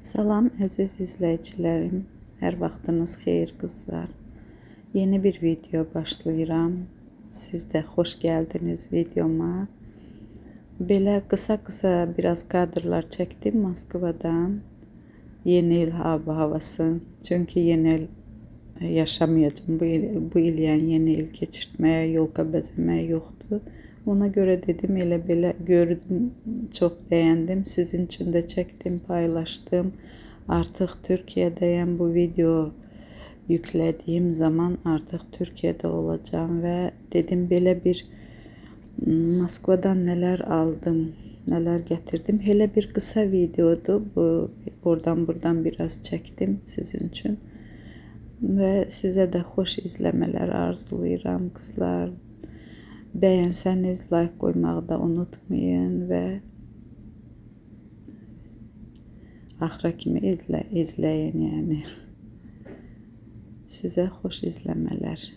Salam əziz izləyicilərim, hər vaxtınız xeyir qızlar. Yeni bir video başlayıram. Siz də xoş gəldiniz videoma. Belə qısa biraz kadrlar çəkdim Moskvadan. Yeni il havası. Çünki yeni il yaşamayacağım. Bu il yəni yeni il keçirtməyə, yolka bəzəməyə yoxdur. Ona görə dedim, elə belə gördüm, çox bəyəndim. Sizin üçün də çəkdim, paylaşdım. Artıq Türkiyədəyəm. Bu video yüklədiyim zaman artıq Türkiyədə olacağım və dedim belə bir Moskvadan nələr aldım, nələr gətirdim. Elə bir qısa videodur. Bu oradan buradan biraz çəkdim sizin üçün. Və sizə də xoş izləmələr arzulayıram qızlar. Bəyənsəniz like qoymağı da unutmayın və axıra kimi izləyin yəni. Sizə xoş izləmələr.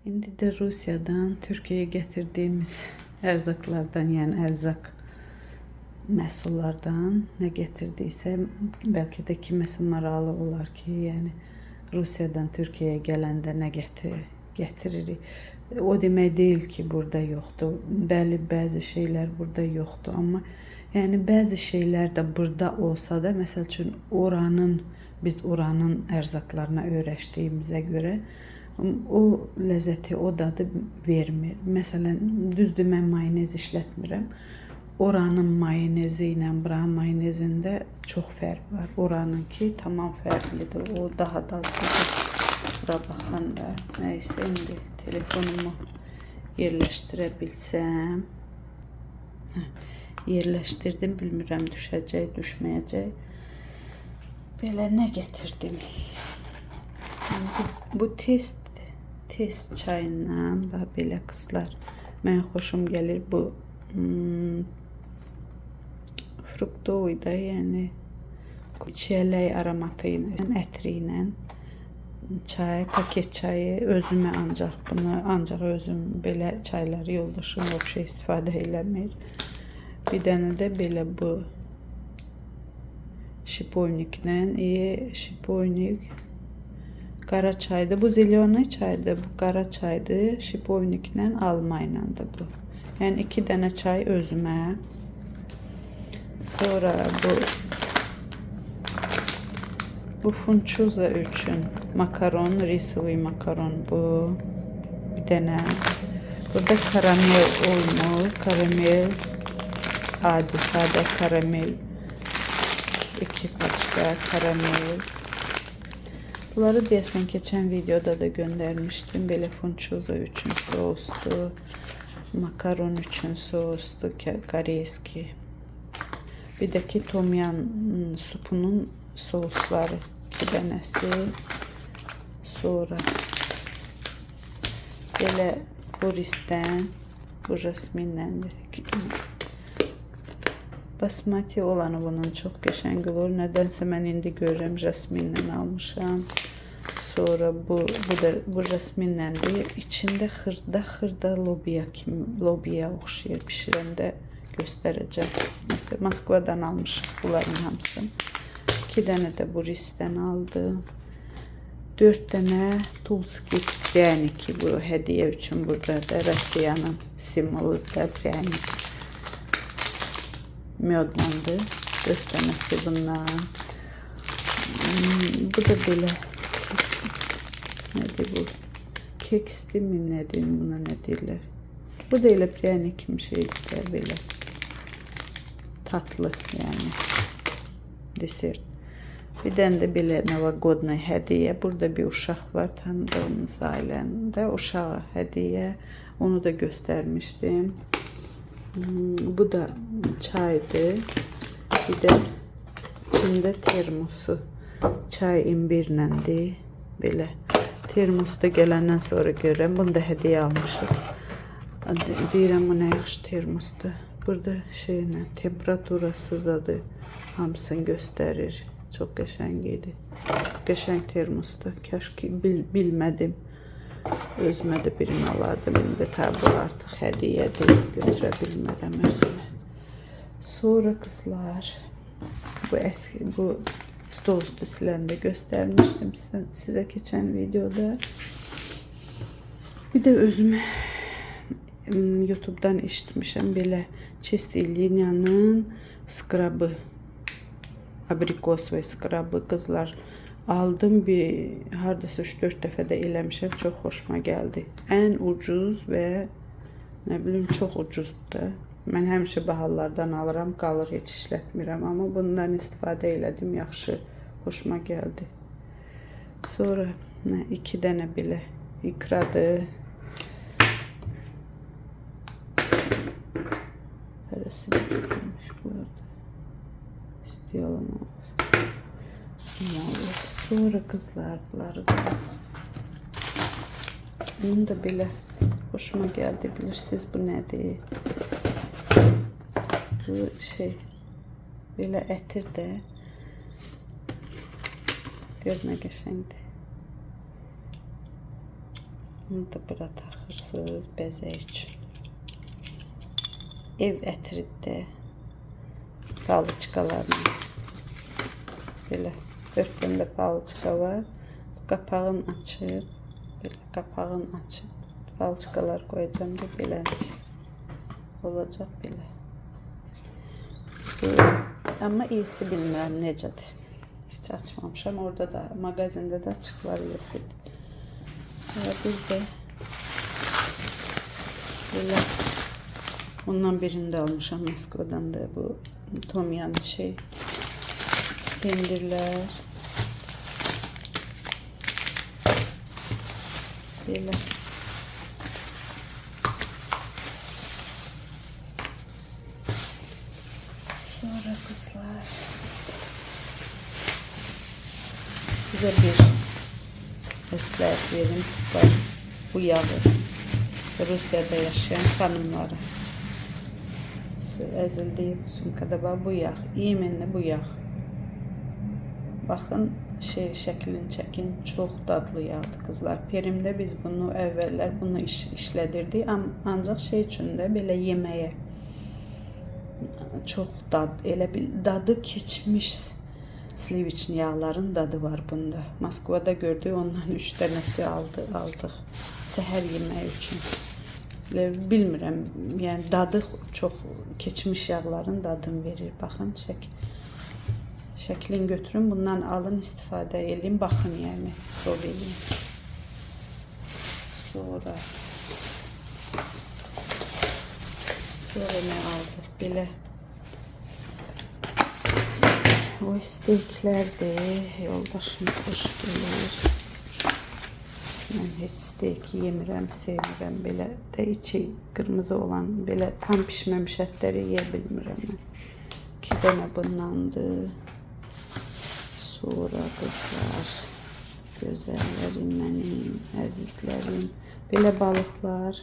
İndi də Rusiyadan Türkiyəyə gətirdiyimiz ərzaqlardan, yəni ərzaq məhsullardan nə gətirdiysə, bəlkə də kiməsə maraqlı olar ki, yəni Rusiyadan Türkiyəyə gələndə nə gətiririk. O demək deyil ki, burada yoxdur. Bəli, bəzi şeylər burada yoxdur, amma yəni bəzi şeylər də burada olsa da, məsəl üçün biz oranın ərzaqlarına öyrəşdiyimizə görə o ləzzəti, o dadı vermir. Məsələn, düzdür, mən mayonez işlətmirəm. Oranın mayonezi ilə buranın mayonezində çox fərq var. Oranınki tamam fərqlidir. O daha dadlıdır. Bura baxan da. Nəysə, indi telefonumu yerləşdirə bilsəm. Yerləşdirdim, bilmirəm düşəcək, düşməyəcək. Belə nə gətirdim? Bu test çayından, bax belə qızlar, mən xoşum gəlir bu fruktoy da, yəni çiyələk aromatı ilə, ətri ilə çay, paket çayı, özümə ancaq özüm belə çayları yoldaşım vəbşə istifadə eləmir. Bir dənə də belə bu şipovniklə, şipovnik qara çaydır. Bu zelyoni çaydır, bu qara çaydır. Şipovniklə, alma ilədir bu. Yəni 2 dənə çay özümə. Sonra bu funçuza üçün makaron, risovi makaron bu. Bir dənə. Burada karamel olmur. Karamel, adi, sadə karamel. 2 paçka karamel. Bunları deyəsən keçən videoda da göndərmişdim. Belə funçuza üçün sousdur. Makaron üçün sousdur, koreyski. Bir də ki tomyan supunun sousları 2 dənəsi. Sonra belə bu risdən, bu jasminləndir. Basmati olanı bunun çox qəşəng olur. Nədənsə mən indi görürəm jasminlə almışam. Sonra bu jasminləndir. İçində xırda lobiya oxşayır. Pişirəndə göstərəcəm. Məsələn, Moskvadan almışıq bunların hamısını. 2 dənə də bu risdən aldım. 4 dənə tulski pryaniki, bu hədiyyə üçün burada da Rusiyanın simvolu da pryaniki. Myodlandı. 4 dənəsi bundan. Bu da belə. Nədir bu? keksli mi ne diyeyim buna, ne derler. Bu da elə pryanik kimi şeydir, belə tatlı yani desert. Bir dənə də belə novogodnoy hədiyyə. Burada bir uşaq var, tanıdığımız ailəndə uşağa hədiyyə. Onu da göstərmişdim. Bu da çaydır. Bir də içində termosu. Çay imbirləndir. Belə termosda gələndən sonra görürəm. Bunu da hədiyyə almışıq. Deyirəm bu nə yaxşı termosdur. Burada şeylə temperaturası zadı hamısını göstərir. Çox qəşəng idi. Qəşəng termosdur. Kaş ki bilmədim. Özümə də birini alardım. İndi tabi artıq hədiyyədir. Götürə bilmərəm özümə. Sonra qızlar, bu stol üstü siləndə göstərmişdim sizə keçən videoda. Bir də özüm YouTube'dan eşitmişəm belə Çestiliniyanın skrabı, abrikos ve skrabı qızlar aldım. Bir hardasa 3-4 dəfə də eləmişəm. Çox xoşuma gəldi. Ən ucuz və nə bilim çox ucuzdur. Mən həmişə bahalardan alıram, qalır, heç işlətmirəm. Amma bundan istifadə elədim, yaxşı, xoşuma gəldi. Sonra 2 dənə belə ikradır. Hərəsi də çəkilmiş bu arada. İstəyalım olsun. Sonra qızlar bunları da. Bunun da belə hoşuma gəldi. Bilirsiniz bu nədir? Bu şey belə ətir də. Gör nə qəşəngdir. Bunu da bura taxırsınız bəzək üçün. Ev ətiridir. Palıçkalarla. Belə 4 dənə palıçka var. Qapağını açıb, belə qapağını açıb palıçkalar qoyacağım da belə olacaq belə. Amma iyisi bilmirəm necədir. Heç açmamışam. Orada da mağazində də açıqlar yox idi. Bir də belə ondan birini də almışam Moskvadan da, bu Tomyan şey pendirlər belə. Sonra kızlar size bir məsləhət verim kızlar. Bu yağı Rusya'da yaşayan hanımlara əzildiyi sumkada var bu yağ. Yeminli bu yağ. Baxın şəklini çəkin. Çox dadlı yağdır qızlar. Perimdə biz bunu əvvəllər bunu işlədirdik. Ancaq şey üçün də belə yeməyə çox elə bir dadı keçmiş sliviçin yağların dadı var bunda. Moskvada gördük, ondan 3 dənəsi aldıq. Səhər yeməyi üçün. Bilmirəm, yəni dadı çox keçmiş yağların dadını verir. Baxın şəklini götürün, bundan alın, istifadə edin, baxın yəni, prov edin. Sonra nə aldıq? Belə o steyklərdir, yoldaşım xoş gəlir. Mən heç steak yemirəm, sevmirəm. Belə də içi qırmızı olan, belə tam pişməmiş ətləri yeyə bilmirəm mən. 2 dənə bundandır. Sonra qızlar, gözəllərim mənim, əzizlərim. Belə balıqlar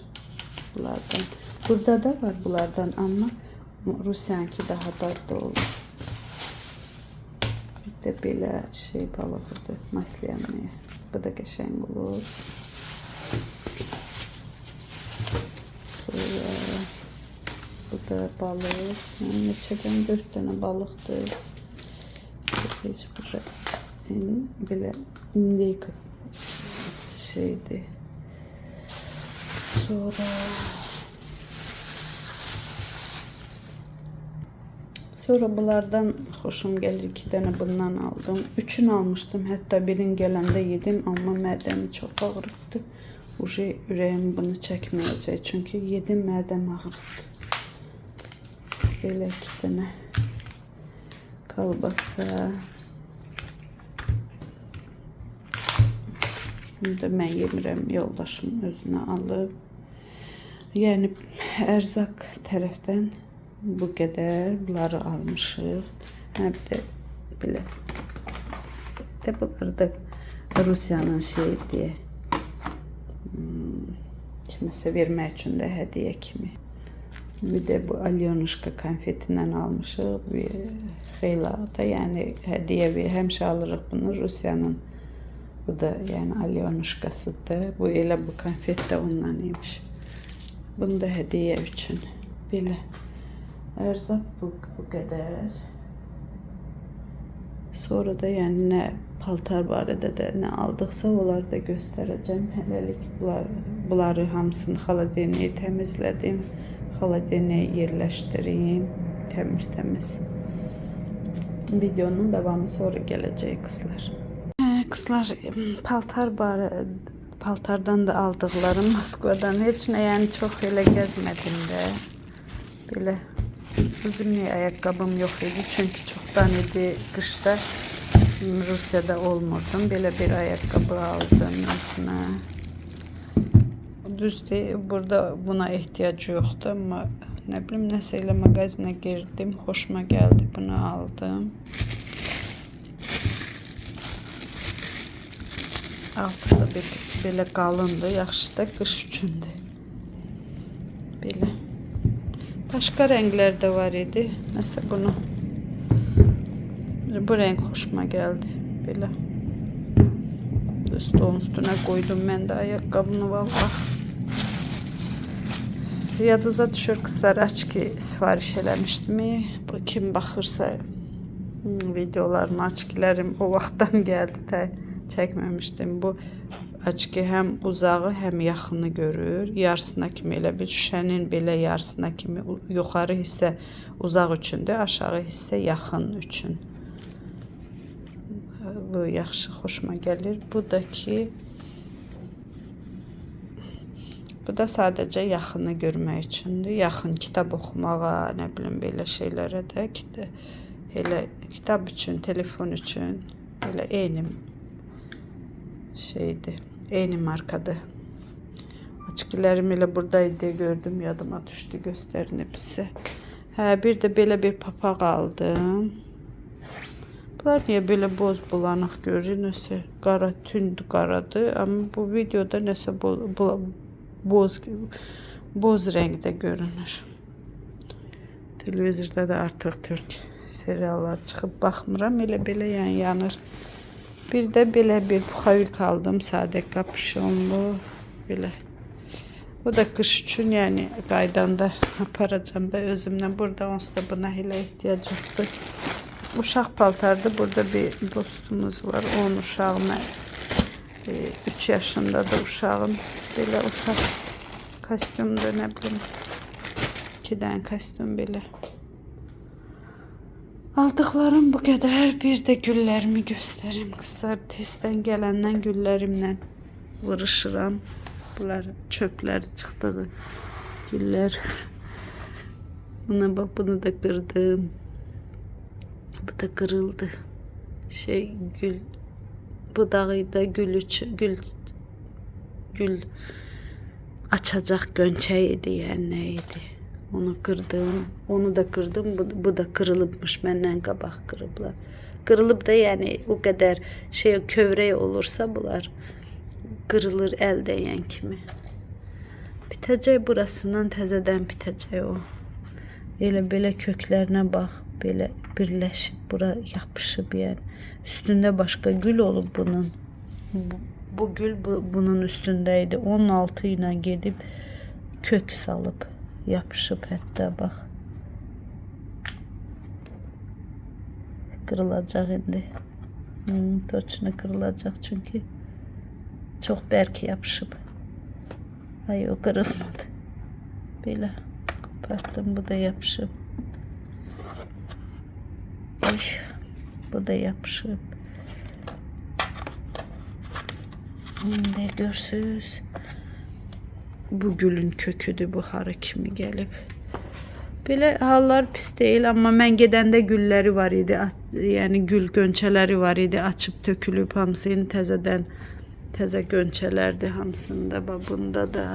bunlardan. Burada da var bunlardan, amma Rusiyanki daha dadlı olur. Bir də belə şey balığıdır, masliyanlıya. Bu da qəşəng olur. Sonra bu da balıq. Neçədən 4 dənə balıqdır. Heç burada belə indeyka şeydir. Sonra bunlardan xoşum gəlir. 2 dənə bundan aldım. 3'ünü almışdım. Hətta birini gələndə yedim, amma mədəmi çox ağrıtdı. ürəyim bunu çəkməyəcək. Çünki yedim, mədəm ağrıdı. Belə 2 dənə kalbasa. Bunu da mən yemirəm, yoldaşım özünə alıb. Yəni ərzaq tərəfdən bu qədər bunları almışıq. Hə bir də belə. De bunları da Rusiyanın şeyi deyə. Kiməsə vermək üçün də hədiyyə kimi. Bir de bu Alyonuşka konfetindən almışıq. Xeyla da yəni hədiyyə həmişə alırıq bunu Rusiyanın. Bu da yəni Alyonuşkasıdır. Bu elə bu konfet də ondan imiş. Bunu da hədiyyə üçün. Belə ərzaq bu qədər. Sonra da yəni nə paltar barədə də nə aldıqsa onları da göstərəcəm. Hələlik bunları hamısını xaladelniyə təmizlədim. Xaladelniyə yerləşdireyim. Təmiz. Videonun davamı sonra gələcək qızlar. Qızlar paltardan da aldıqlarım Moskvadan heç nə yəni çox elə gəzmədim də. Belə zimli ayaqqabım yox idi çünki çoxdan idi qışda Rusiyada olmurdum. Belə bir ayaqqabı aldım özümə. Düzdür, burada buna ehtiyacı yoxdur amma nə bilim nəsə elə mağazinə girdim, xoşuma gəldi, bunu aldım. Altı da belə qalındır, yaxşı da qış üçündür. Belə. Başqa rənglər də var idi. Nəsə bunu. Bu renk xoşuma gəldi. Belə. Stolun üstünə qoydum mən də ayaqqabını vallahi. Yadınıza düşür qızlar, açki sifariş eləmişdim. Bu kim baxırsa videolarıma açkilərim o vaxtdan gəldi də çəkməmişdim. Bu açki həm uzağı, həm yaxını görür. Yarısına kimi elə bir şüşənin belə yarısına kimi yuxarı hissə uzaq üçündür, aşağı hissə yaxın üçün. Bu yaxşı, xoşuma gəlir. Bu da ki, bu da sadəcə yaxını görmək üçündür. Yaxın kitab oxumağa, nə bilim belə şeylərə də, elə kitab üçün, telefon üçün, elə eyni şeydir, eyni markadır. Açkilərim elə buradaydı gördüm, yadıma düşdü, göstərinib sizə. Hə, bir də belə bir papaq aldım. Bunlar niyə belə boz bulanıq görür, nəsə qara, tünd qaradır. Amma bu videoda nəsə boz rəngdə görünür. Televizorda da artıq Türk seriallar çıxıb baxmıram, elə belə yəni yanır. Bir də belə bir puxavik aldım, sadə kapüşonlu, belə. Bu da qış üçün, yəni qaydanda aparacam da özümdən. Burada onsuz da buna elə ehtiyac yoxdur. Uşaq paltardı. Burada bir dostumuz var. Onun uşağına 3 yaşındadır uşağım. Belə uşaq kostyumdur, nə bilim. 2 dənə kostyum belə. Aldıqlarım bu qədər. Bir də güllərimi göstərim qızlar. Testdən gələndən güllərimlə vuruşuram. Bunlar çöplər çıxdığı güllər. Buna bak, bunu da kırdım. Bu da kırıldı. Gül budağı da gül açacak gönçe idi yani neydi. Onu kırdım. Onu da kırdım. Bu da kırılıbmış. Benden qabaq kırıblar. Kırılıp da yani o kadar kövrək olursa bunlar kırılır el değen kimi. Bitəcək burasından təzədən bitəcək o. Elə belə köklərinə bax. Belə birləşib bura yapışıb yəni. Üstündə başqa gül olub bunun. Bu gül bunun üstündəydi. 16 ilə gedib kök salıb yapışıb hətta bax. Kırılacaq indi. Toçunu kırılacaq çünki çox bərk yapışıb. Ay o kırılmadı. Belə kopartdım, bu da yapışıb. Ay, bu da yapışıb. İndi görsünüz. bu gülün köküdür, buharı kimi gəlib. Belə hallar pis deyil, amma mən gedəndə gülləri var idi. Yəni gül gönçələri var idi, açıb tökülüb hamısını təzədən təzə gönçələrdir hamısında. Bunda da,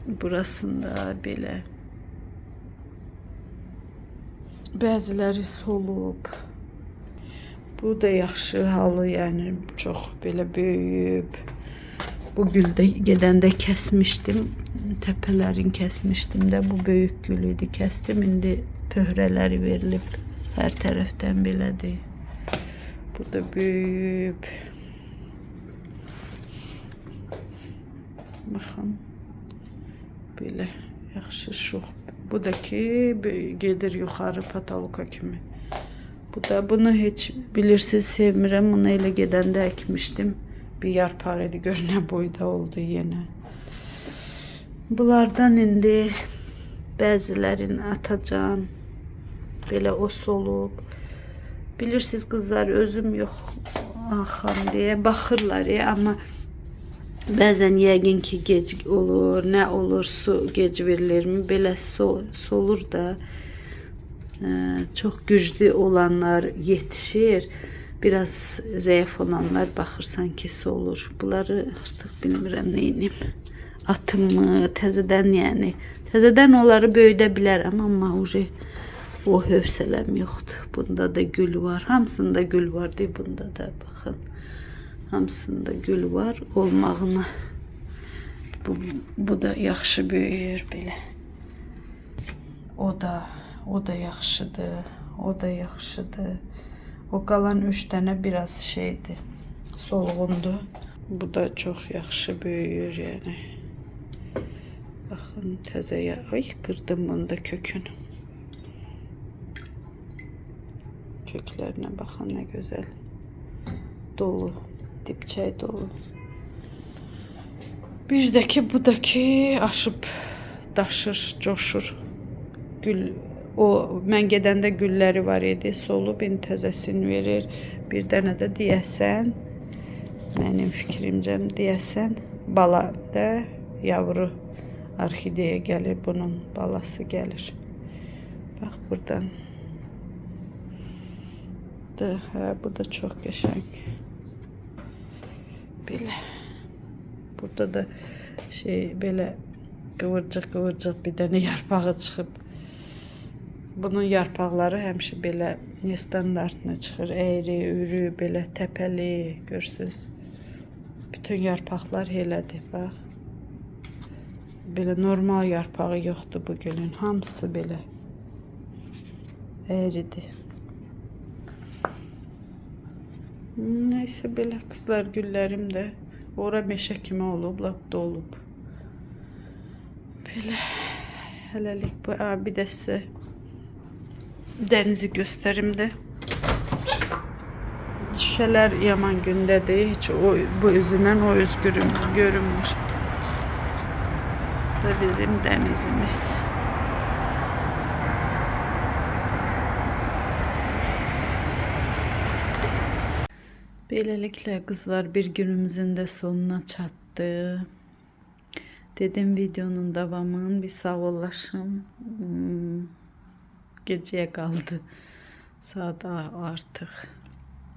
burasında belə. Bəziləri solub. Bu da yaxşı halı, yəni çox belə böyüyüb. Bu güldə gedəndə kəsmişdim. Təpələrini kəsmişdim də, bu böyük gül idi, kəsdim. İndi pöhrələri verilib. Hər tərəfdən belədir. Bu da böyüyüb. Baxın. Belə yaxşı şux. Bu da ki gedir yuxarı pataloka kimi. Bu da, bunu heç bilirsiniz sevmirəm. Bunu elə gedəndə əkmişdim. Bir yarpaq idi, gör nə boyda oldu yenə. Bunlardan indi bəzilərini atacağım. Belə o solub. Bilirsiniz qızlar, özüm yox axam deyə baxırlar ya, amma bəzən yəqin ki gec olur, nə olur, su gec verilirmi, belə solur da. Çox güclü olanlar yetişir. Biraz zayıf olanlar baxırsan ki solur. Bunları artıq bilmirəm neynim. Atım mı, təzədən yəni. Təzədən onları böyüdə bilərəm, amma o hövsələm yoxdur. Bunda da gül var. Hamısında gül var deyə bunda da baxın. Hamısında gül var olmağına. Bu da yaxşı böyüyür belə. O da yaxşıdır. O da yaxşıdır. O qalan 3 dənə biraz şeydir. Solğundur. Bu da çox yaxşı böyüyür yəni. Baxın təzəyə. Ay, qırdım bunu da kökünü. Köklərinə baxın nə gözəl. Dolu. Dipçək dolu. Bir də ki, bu da ki aşıb daşır, coşur. Gül. O mən gedəndə gülləri var idi, solub indi təzəsini verir. Bir dənə də deyəsən, mənim fikrimcə deyəsən bala da yavru orxideya gəlir, bunun balası gəlir. Bax buradan. Bu da çox qəşəng. Belə. Burada da belə qıvırcıq bir dənə yarpağı çıxıb. Bunun yarpaqları həmişə belə standartına çıxır, əyri, ürü, belə təpəli, görsünüz. Bütün yarpaqlar elədir, bax. Belə normal yarpağı yoxdur bu gülün, hamısı belə əyridir. Neysə belə qızlar, güllərim də ora meşə kimi olub, lap dolub. Belə hələlik bu, bir də sizə dənizi göstərim də. Şüşələr yaman gündədir. Heç bu üzündən o üz görünmür. Bu da bizim dənizimiz. Beləliklə qızlar, bir günümüzün də sonuna çatdı. Dedim videonun davamını bir sağollaşım. Gecəyə qaldı. Saat artıq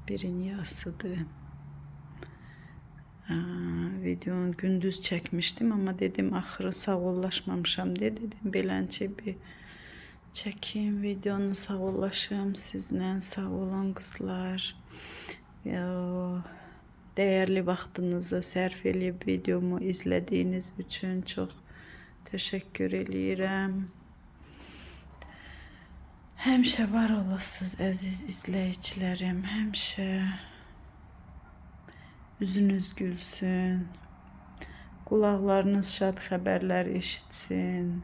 1-in yarısıdır. Videonu gündüz çəkmişdim, amma dedim axırı sağollaşmamışam deyə dedim belənçə bir çəkim videonu, sağollaşım sizlə. Sağ olun qızlar. Dəyərli vaxtınızı sərf eləyib videomu izlədiyiniz üçün çox təşəkkür eləyirəm. Həmişə var olasınız əziz izləyicilərim, həmişə üzünüz gülsün, qulaqlarınız şad xəbərlər eşitsin,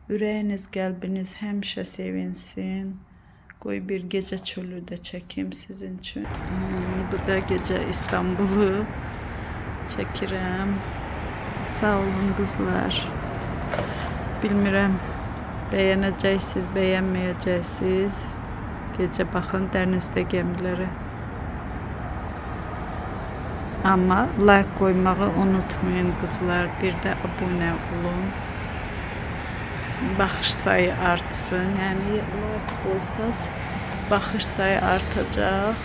ürəyiniz, qəlbiniz həmişə sevinsin. Qoy bir gecə çölü də çəkim sizin üçün. Bu da gecə İstanbulu çəkirəm. Sağ olun qızlar. Bilmirəm, bəyənəcəksiniz, bəyənməyəcəksiniz. Gecə baxın dənizdə gəmilərə. Ama like koymağı unutmayın kızlar. Bir de abone olun. Baxış sayı artsın. Yəni like koysaz baxış sayı artacaq.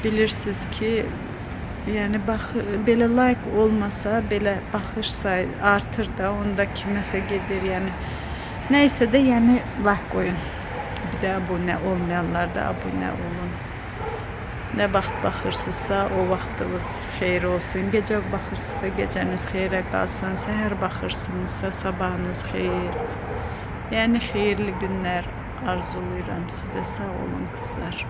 Bilirsiniz ki, yəni belə like olmasa, belə baxış sayı artır da, onda kiməsə gedir. Yəni nəysə də, yəni like koyun. Bir də abunə olmayanlar da abunə olun. Nə vaxt baxırsınızsa o vaxtınız xeyir olsun. Gecə baxırsınızsa gecəniz xeyrə qalsın. Səhər baxırsınızsa sabahınız xeyir. Yəni xeyirli günlər arzulayıram sizə. Sağ olun kızlar.